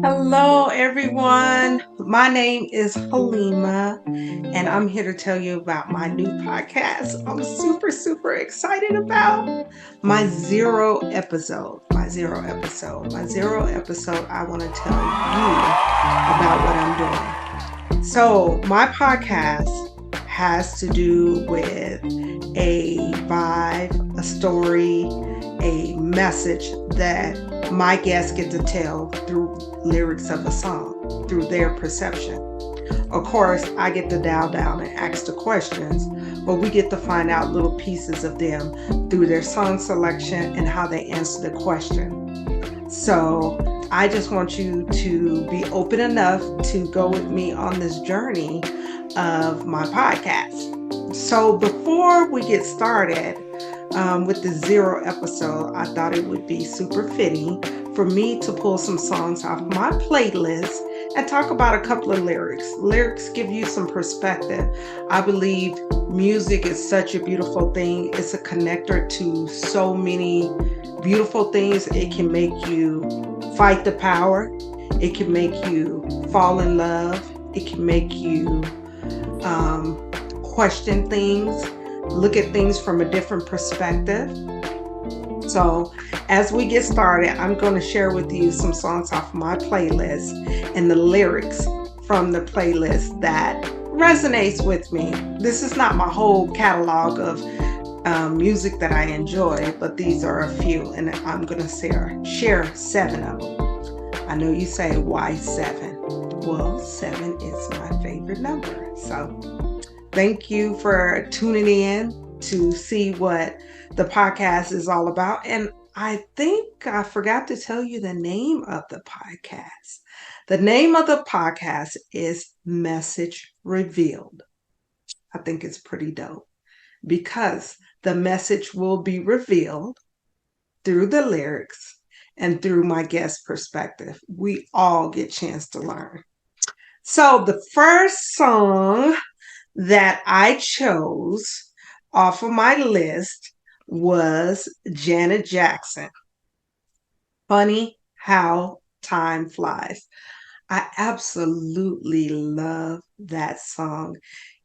Hello, everyone. My name is Halima, and I'm here to tell you about my new podcast. I'm super, super excited about my zero episode. My zero episode. I want to tell you about what I'm doing. So, my podcast has to do with a vibe, a story, a message that my guests get to tell through lyrics of a song, through their perception. Of course, I get to dial down and ask the questions, but we get to find out little pieces of them through their song selection and how they answer the question. So I just want you to be open enough to go with me on this journey of my podcast. So before we get started, with the zero episode, I thought it would be super fitting for me to pull some songs off my playlist and talk about a couple of lyrics. Lyrics give you some perspective. I believe music is such a beautiful thing. It's a connector to so many beautiful things. It can make you fight the power. It can make you fall in love. It can make you question things, look at things from a different perspective. So, as we get started, I'm going to share with you some songs off my playlist and the lyrics from the playlist that resonates with me. This is not my whole catalog of music that I enjoy, but these are a few, and I'm going to share 7 of them. I know you say, why 7? Well, 7 is my favorite number. So, thank you for tuning in to see what the podcast is all about. And I think I forgot to tell you the name of the podcast. The name of the podcast is Message Revealed. I think it's pretty dope because the message will be revealed through the lyrics and through my guest perspective. We all get a chance to learn. So the first song that I chose off of my list was Janet Jackson. Funny How Time Flies. I absolutely love that song.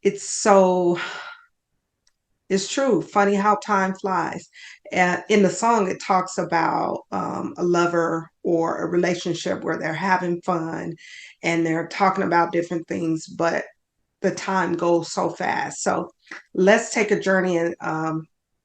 It's so, it's true. Funny how time flies. In the song, it talks about a lover or a relationship where they're having fun and they're talking about different things, but the time goes so fast. So let's take a journey and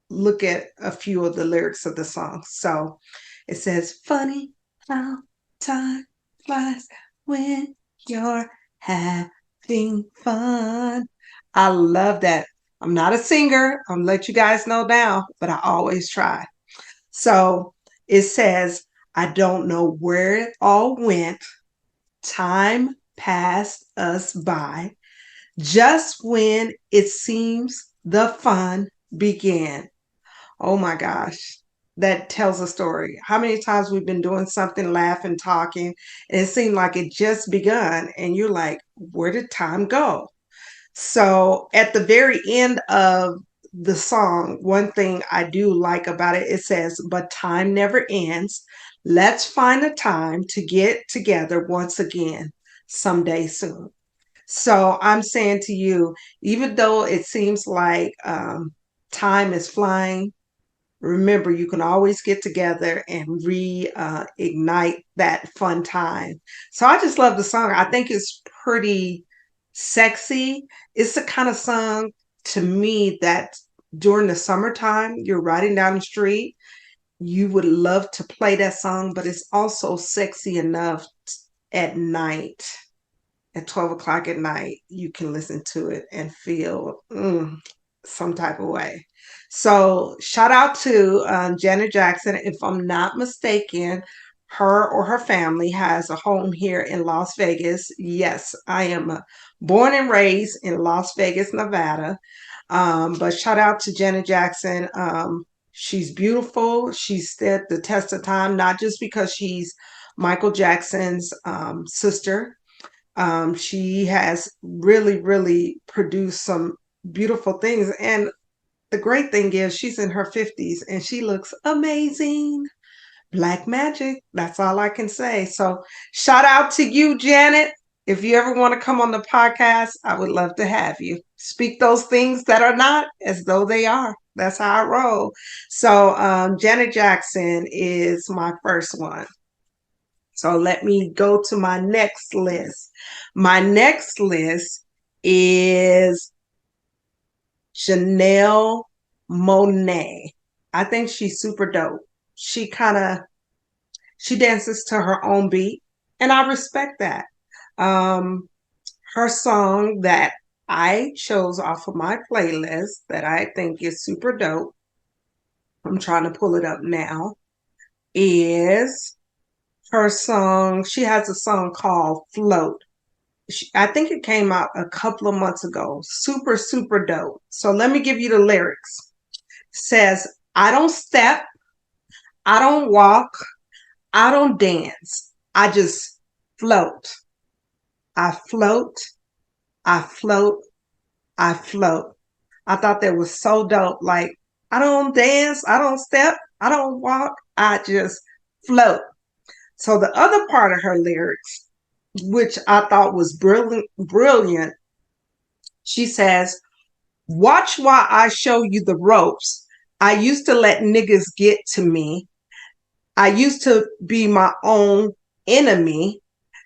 look at a few of the lyrics of the song. So it says, funny how time flies when you're having fun. I love that. I'm not a singer. I'm gonna let you guys know now, but I always try. So it says, I don't know where it all went. Time passed us by. Just when it seems the fun began. Oh my gosh, that tells a story. How many times we've been doing something, laughing, talking, and it seemed like it just begun, and you're like, where did time go? So at the very end of the song, one thing I do like about it, it says, but time never ends. Let's find a time to get together once again someday soon. So I'm saying to you, even though it seems like time is flying, remember you can always get together and reignite that fun time. So I just love the song. I think it's pretty sexy. It's the kind of song to me that during the summertime, you're riding down the street, you would love to play that song, but it's also sexy enough at night at 12 o'clock at night, you can listen to it and feel some type of way. So, shout out to Janet Jackson. If I'm not mistaken, her or her family has a home here in Las Vegas. Yes, I am born and raised in Las Vegas, Nevada. But shout out to Janet Jackson. She's beautiful. She stood the test of time, not just because she's Michael Jackson's sister. She has really, really produced some beautiful things. And the great thing is she's in her 50s and she looks amazing, Black magic. That's all I can say. So shout out to you, Janet. If you ever want to come on the podcast, I would love to have you. Speak those things that are not as though they are. That's how I roll. So Janet Jackson is my first one. So let me go to my next list. My next list is Janelle Monáe. I think she's super dope. She dances to her own beat, and I respect that. Um, Her song that I chose off of my playlist that I think is super dope, I'm trying to pull it up now, is her song. She has a song called Float. I think it came out a couple of months ago. Super, super dope. So let me give you the lyrics. It says, I don't step, I don't walk, I don't dance. I just float. I float, I float, I float. I thought that was so dope. Like, I don't dance, I don't step, I don't walk, I just float. So the other part of her lyrics, which I thought was brilliant, she says, watch while I show you the ropes. I used to let niggas get to me. I used to be my own enemy.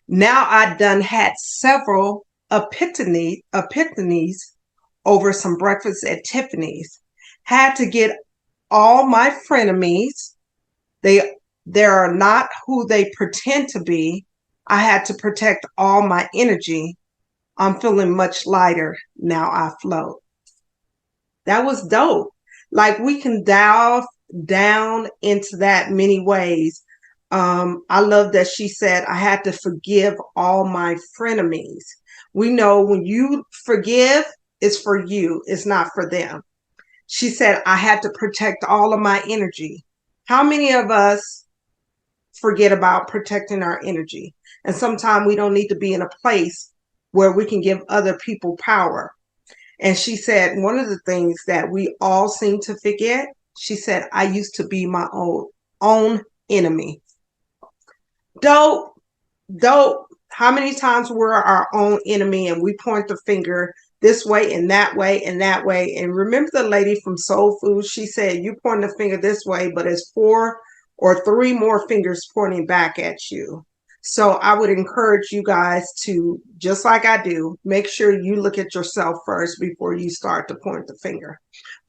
Now I done had several epiphanies over some breakfast at Tiffany's. Had to get all my frenemies. They are not who they pretend to be. I had to protect all my energy. I'm feeling much lighter. Now I float. That was dope. Like we can dive down into that many ways. I love that she said, I had to forgive all my frenemies. We know when you forgive, it's for you, it's not for them. She said, I had to protect all of my energy. How many of us forget about protecting our energy? And sometimes we don't need to be in a place where we can give other people power. And she said, one of the things that we all seem to forget, she said, I used to be my own enemy. Dope, dope. How many times we're our own enemy and we point the finger this way and that way and that way? And remember the lady from Soul Food? She said, you point the finger this way, but it's 4 or 3 more fingers pointing back at you. So I would encourage you guys to, just like I do, make sure you look at yourself first before you start to point the finger.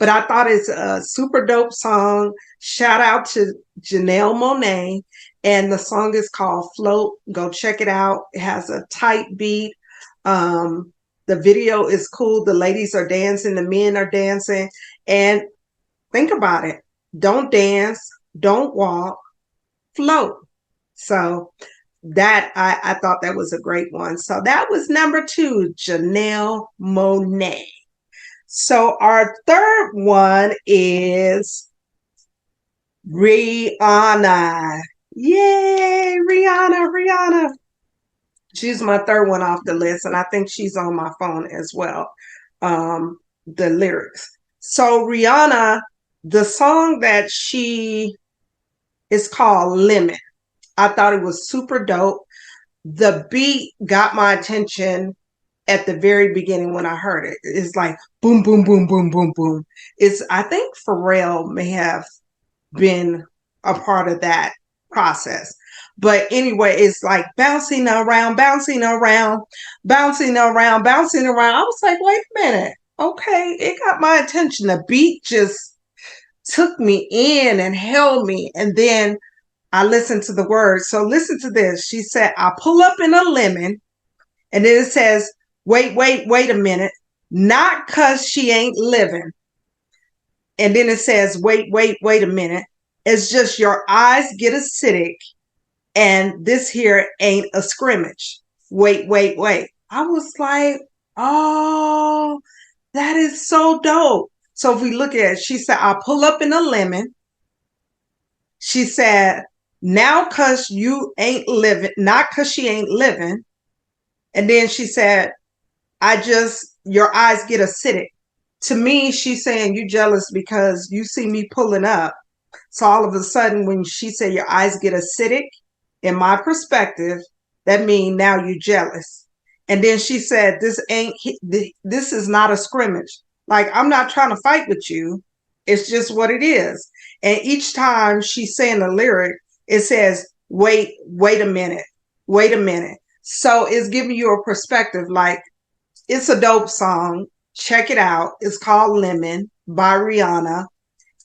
But I thought it's a super dope song. Shout out to Janelle Monáe. And the song is called Float. Go check it out. It has a tight beat. The video is cool. The ladies are dancing. The men are dancing. And think about it. Don't dance. Don't walk. Float. So that I thought that was a great one. So that was number 2, Janelle Monáe. So our third one is Rihanna. Yay, Rihanna. She's my third one off the list, and I think she's on my phone as well. The lyrics. So Rihanna, the song that she is called Lemon. I thought it was super dope. The beat got my attention at the very beginning when I heard it. It's like boom, boom, boom, boom, boom, boom. I think Pharrell may have been a part of that process. But anyway, it's like bouncing around, bouncing around, bouncing around, bouncing around. I was like, wait a minute. Okay, it got my attention. The beat just took me in and held me. And then I listened to the words. So listen to this. She said, I pull up in a lemon. And then it says, wait a minute. Not because she ain't living. And then it says, wait a minute. It's just your eyes get acidic and this here ain't a scrimmage. Wait. I was like, oh, that is so dope. So if we look at it, she said, I'll pull up in a lemon. She said, now cause you ain't living, not cause she ain't living. And then she said, your eyes get acidic. To me, she's saying you jealous because you see me pulling up So all of a sudden, when she said your eyes get acidic, in my perspective, that means now you're jealous. And then she said, this is not a scrimmage. Like, I'm not trying to fight with you. It's just what it is. And each time she's saying the lyric, it says, wait a minute, wait a minute. So it's giving you a perspective. Like, it's a dope song. Check it out. It's called Lemon by Rihanna,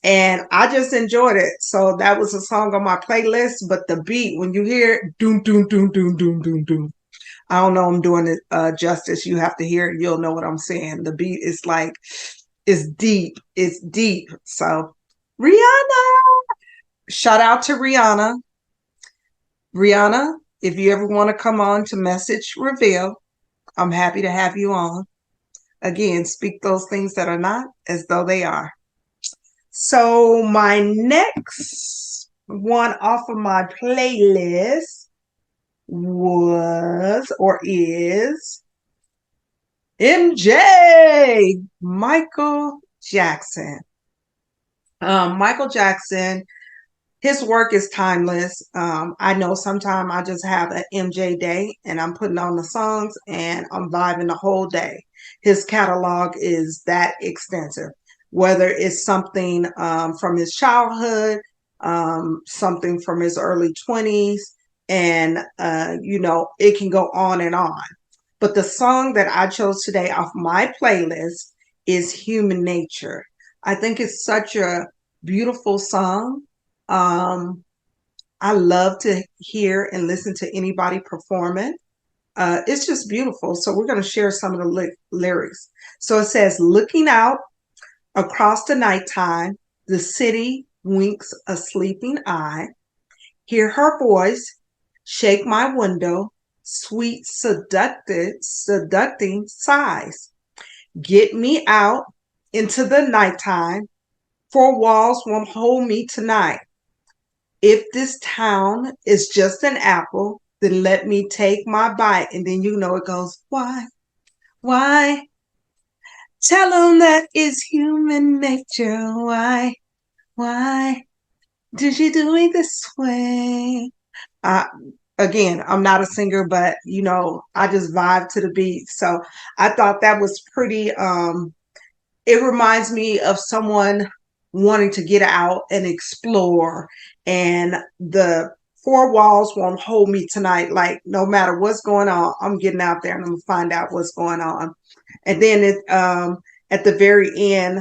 and I just enjoyed it. So that was a song on my playlist. But the beat, when you hear it, doom, doom, doom, doom, doom, doom, doom. I don't know I'm doing it justice. You have to hear it. You'll know what I'm saying. The beat is like, it's deep. It's deep. So Rihanna, shout out to Rihanna. Rihanna, if you ever want to come on to Message Reveal, I'm happy to have you on. Again, speak those things that are not as though they are. So my next one off of my playlist was or is MJ, Michael Jackson. Michael Jackson, his work is timeless. I know sometimes I just have an MJ day and I'm putting on the songs and I'm vibing the whole day. His catalog is that extensive, whether it's something from his childhood, something from his early 20s, and, it can go on and on. But the song that I chose today off my playlist is Human Nature. I think it's such a beautiful song. Um, I love to hear and listen to anybody perform it. It's just beautiful. So we're going to share some of the lyrics. So it says, looking out across the nighttime, the city winks a sleeping eye. Hear her voice, shake my window, sweet, seducting sighs. Get me out into the nighttime, four walls won't hold me tonight. If this town is just an apple, then let me take my bite. And then it goes, why? Why? Tell them that is human nature. Why? Why did you do me this way? Uh, Again, I'm not a singer, but I just vibe to the beat. So I thought that was pretty. It reminds me of someone wanting to get out and explore, and the four walls won't hold me tonight. Like, no matter what's going on, I'm getting out there and I'm gonna find out what's going on. And then at the very end,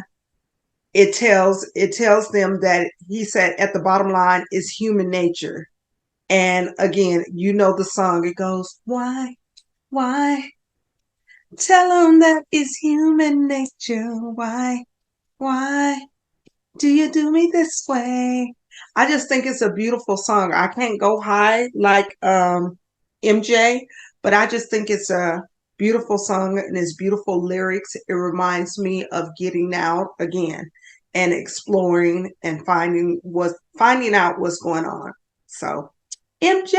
it tells them that he said at the bottom line is human nature. And again, the song, it goes, why? Tell them that is human nature. Why do you do me this way? I just think it's a beautiful song. I can't go high like MJ, but I just think it's a beautiful song and it's beautiful lyrics. It reminds me of getting out again and exploring and finding out what's going on. So MJ,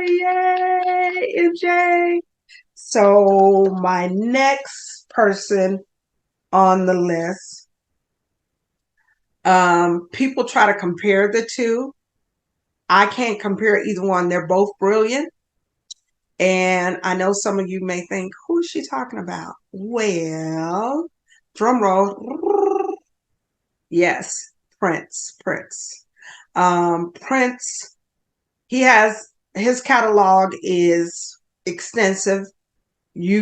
yay, MJ. So my next person on the list, people try to compare the two. I can't compare either one. They're both brilliant. And I know some of you may think, who is she talking about? Well, drum roll. Yes, Prince. Prince, his catalog is extensive. He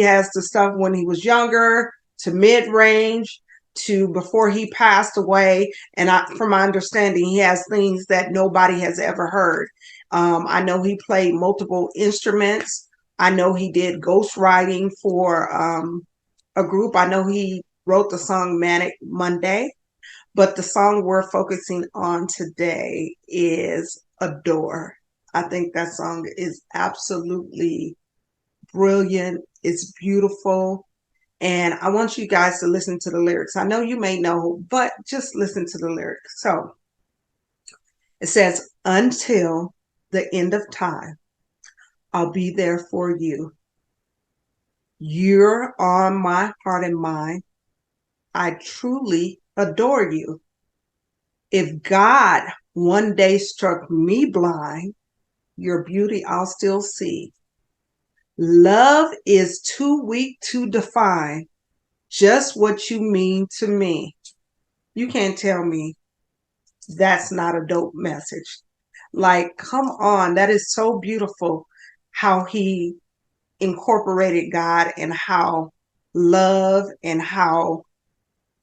has the stuff when he was younger to mid-range to before he passed away. And from my understanding, he has things that nobody has ever heard. I know he played multiple instruments. I know he did ghostwriting for a group. I know he wrote the song Manic Monday. But the song we're focusing on today is Adore. I think that song is absolutely brilliant. It's beautiful. And I want you guys to listen to the lyrics. I know you may know, but just listen to the lyrics. So it says, until the end of time, I'll be there for you. You're on my heart and mind. I truly adore you. If God one day struck me blind, your beauty I'll still see. Love is too weak to define just what you mean to me. You can't tell me that's not a dope message. Like, come on, that is so beautiful how he incorporated God and how love and how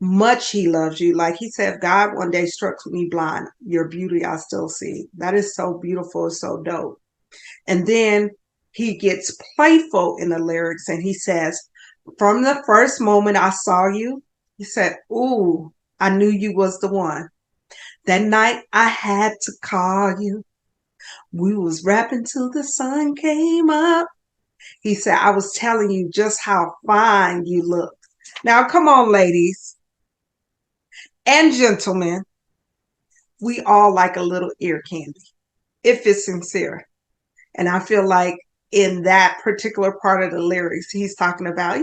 much he loves you. Like he said, if God one day struck me blind, your beauty I still see. That is so beautiful, so dope. And then he gets playful in the lyrics and he says, from the first moment I saw you, he said, ooh, I knew you was the one. That night I had to call you. We was rapping till the sun came up. He said, I was telling you just how fine you look. Now, come on, ladies and gentlemen. We all like a little ear candy if it's sincere. And I feel like in that particular part of the lyrics, he's talking about,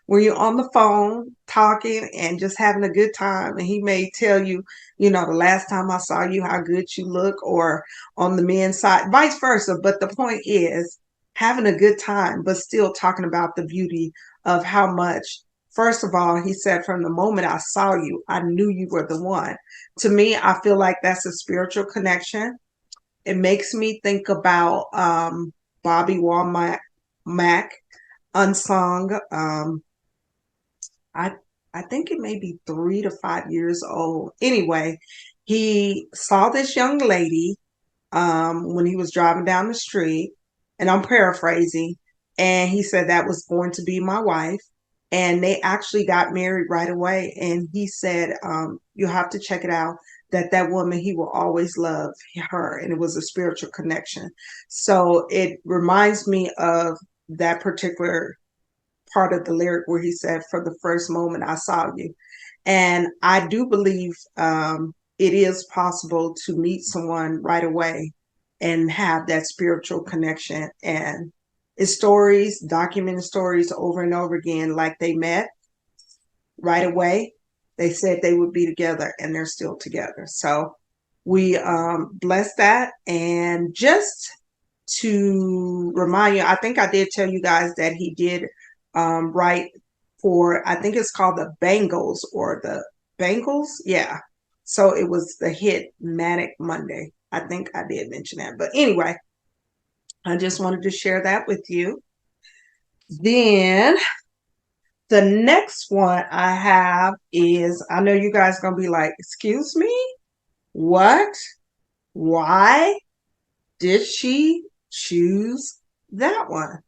when you're on the phone talking and just having a good time. And he may tell you, the last time I saw you, how good you look, or on the men's side, vice versa. But the point is having a good time, but still talking about the beauty of how much. First of all, he said, from the moment I saw you, I knew you were the one. To me, I feel like that's a spiritual connection. It makes me think about Bobby Womack, Unsung. I I think it may be 3 to 5 years old. Anyway, he saw this young lady when he was driving down the street, and I'm paraphrasing, and he said that was going to be my wife. And they actually got married right away. And he said, you'll have to check it out, that woman, he will always love her. And it was a spiritual connection. So it reminds me of that particular part of the lyric where he said, from the first moment I saw you. And I do believe it is possible to meet someone right away and have that spiritual connection. And it's stories, documented stories over and over again, like they met right away. They said they would be together and they're still together. So we bless that. And just to remind you, I think I did tell you guys that he did write for, I think it's called the Bangles or the Bangles. Yeah. So it was the hit Manic Monday. I think I did mention that. But anyway, I just wanted to share that with you. Then the next one I have is, I know you guys are going to be like, excuse me? What? Why did she choose that one?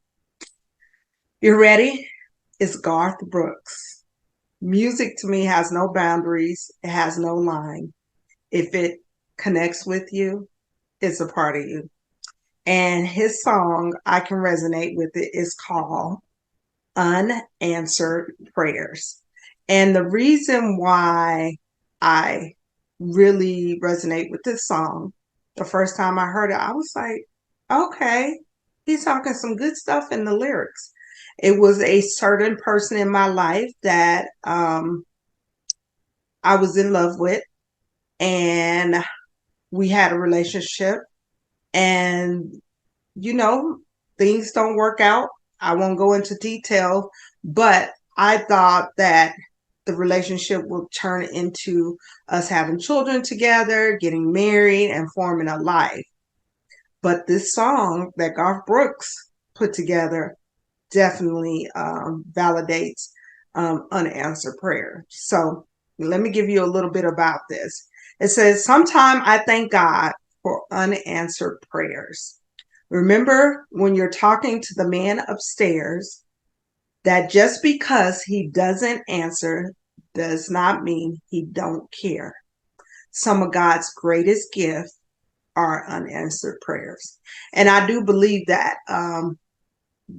You ready? It's Garth Brooks. Music to me has no boundaries. It has no line. If it connects with you, it's a part of you. And his song, I can resonate with it, is called Unanswered Prayers. And the reason why I really resonate with this song, the first time I heard it, I was like, okay, he's talking some good stuff in the lyrics. It was a certain person in my life that I was in love with, and we had a relationship, and you know, things don't work out. I won't go into detail, but I thought that the relationship will turn into us having children together, getting married, and forming a life. But this song that Garth Brooks put together definitely validates unanswered prayer. So let me give you a little bit about this. It says, sometime I thank God for unanswered prayers. Remember when you're talking to the man upstairs that just because he doesn't answer does not mean he don't care. Some of God's greatest gifts are unanswered prayers. And I do believe that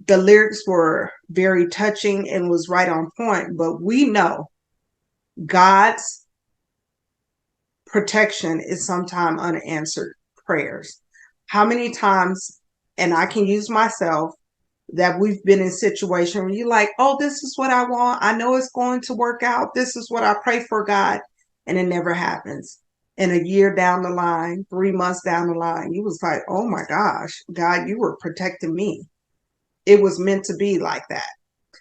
the lyrics were very touching and was right on point, but we know God's protection is sometimes unanswered prayers. How many times, and I can use myself, that we've been in situations where you're like, oh, this is what I want. I know it's going to work out. This is what I pray for, God. And it never happens. And a year down the line, 3 months down the line, you was like, oh my gosh, God, you were protecting me. It was meant to be like that.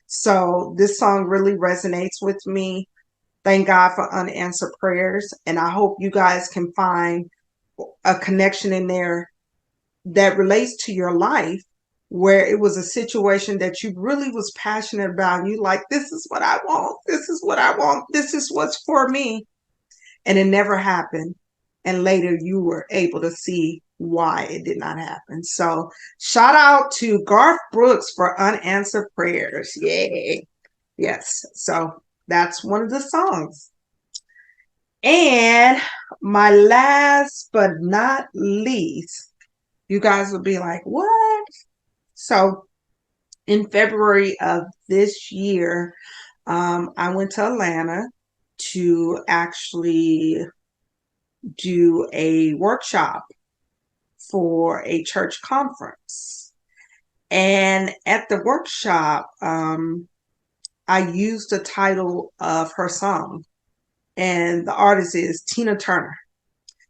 So this song really resonates with me. Thank God for unanswered prayers. And I hope you guys can find a connection in there that relates to your life, where it was a situation that you really was passionate about. And you like, this is what I want. This is what I want. This is what's for me. And it never happened. And later you were able to see why it did not happen. So shout out to Garth Brooks for unanswered prayers. Yay. Yes. So that's one of the songs. And my last but not least, you guys will be like, what? So in February of this year, I went to Atlanta to actually do a workshop for a church conference. And at the workshop, I used the title of her song, and the artist is Tina Turner.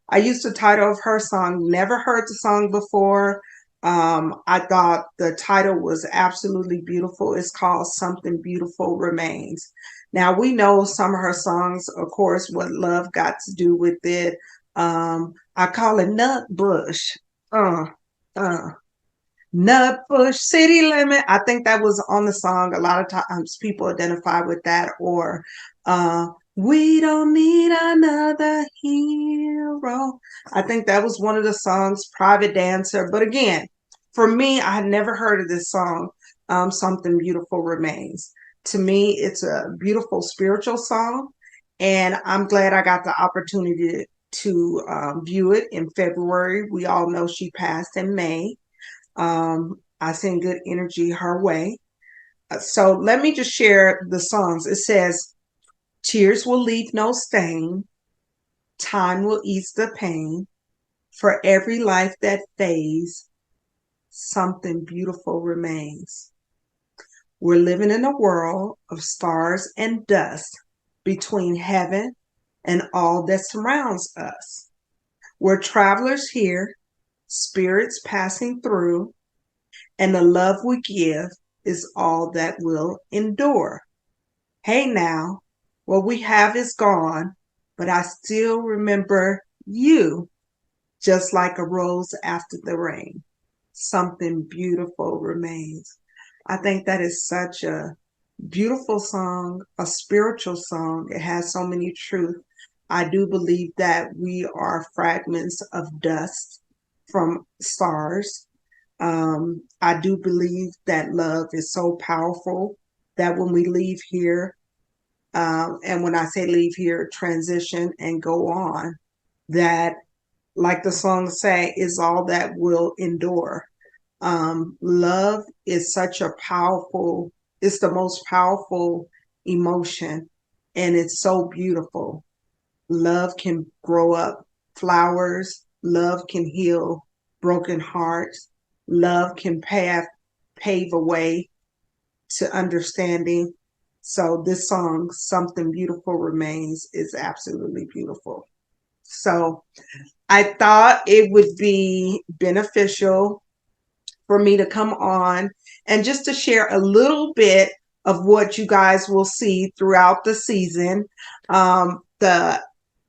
I used the title of her song, never heard the song before. I thought the title was absolutely beautiful. It's called Something Beautiful Remains. Now, we know some of her songs, of course, what love got to do with it. I call it Nut Bush. Uh, uh, Nutbush City Limit. I think that was on the song. A lot of times people identify with that. Or We Don't Need Another Hero. I think that was one of the songs, Private Dancer. But again, for me, I had never heard of this song, Something Beautiful Remains. To me, it's a beautiful spiritual song. And I'm glad I got the opportunity to view it in February. We all know she passed in May. I send good energy her way. So let me just share the songs. It says, tears will leave no stain. Time will ease the pain. For every life that fades, something beautiful remains. We're living in a world of stars and dust between heaven and all that surrounds us. We're travelers here, spirits passing through, and the love we give is all that will endure. Hey now, what we have is gone, but I still remember you, just like a rose after the rain. Something beautiful remains. I think that is such a beautiful song, a spiritual song. It has so many truths. I do believe that we are fragments of dust from stars. I do believe that love is so powerful that when we leave here, and when I say leave here, transition and go on, that, like the song say, is all that will endure. Love is such a powerful, it's the most powerful emotion, and it's so beautiful. Love can grow up flowers. Love can heal broken hearts. Love can pave a way to understanding. So this song, Something Beautiful Remains, is absolutely beautiful. So I thought it would be beneficial for me to come on and just to share a little bit of what you guys will see throughout the season. The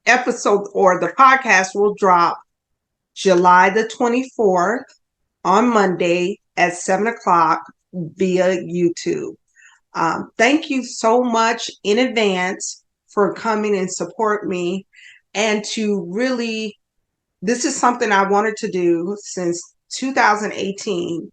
episode or the podcast will drop July the 24th on Monday at 7 o'clock via YouTube. Thank you so much in advance for coming and support me, and to really, this is something I wanted to do since 2018.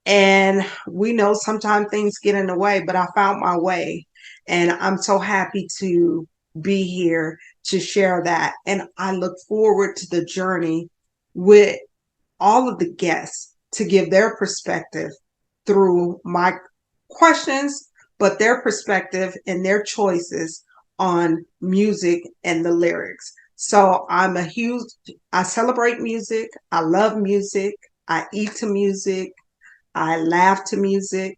And we know sometimes things get in the way, but I found my way. And I'm so happy to be here to share that. And I look forward to the journey with all of the guests to give their perspective through my questions, but their perspective and their choices on music and the lyrics. So I celebrate music. I love music. I eat to music. I laugh to music.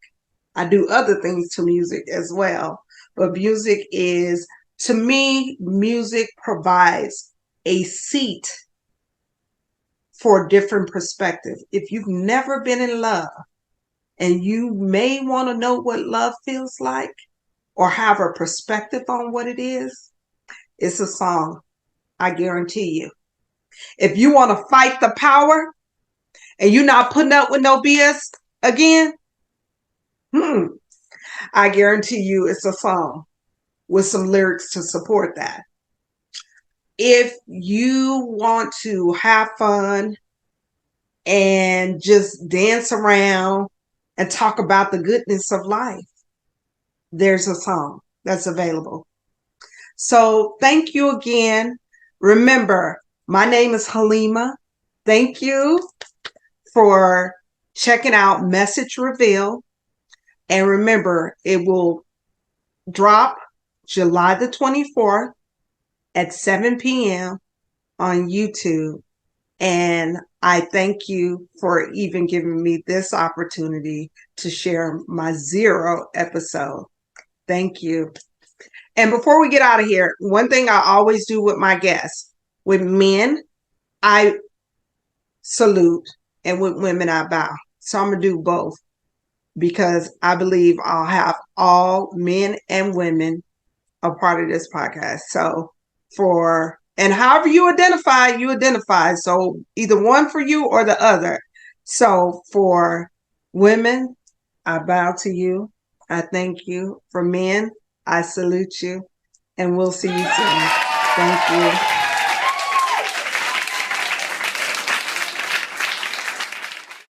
I do other things to music as well. But music is, to me, music provides a seat for a different perspective. If you've never been in love and you may want to know what love feels like or have a perspective on what it is, it's a song. I guarantee you. If you want to fight the power and you're not putting up with no BS again, I guarantee you it's a song with some lyrics to support that. If you want to have fun and just dance around and talk about the goodness of life, there's a song that's available. So thank you again. Remember, my name is Halima. Thank you for checking out Message Reveal. And remember, it will drop July the 24th at 7 p.m. on YouTube. And I thank you for even giving me this opportunity to share my 0 episode. Thank you. And before we get out of here, one thing I always do with my guests, with men, I salute, and with women, I bow. So I'm going to do both because I believe I'll have all men and women a part of this podcast. So and however you identify. So either one for you or the other. So for women, I bow to you. I thank you. For men, I salute you. And we'll see you soon. Thank you.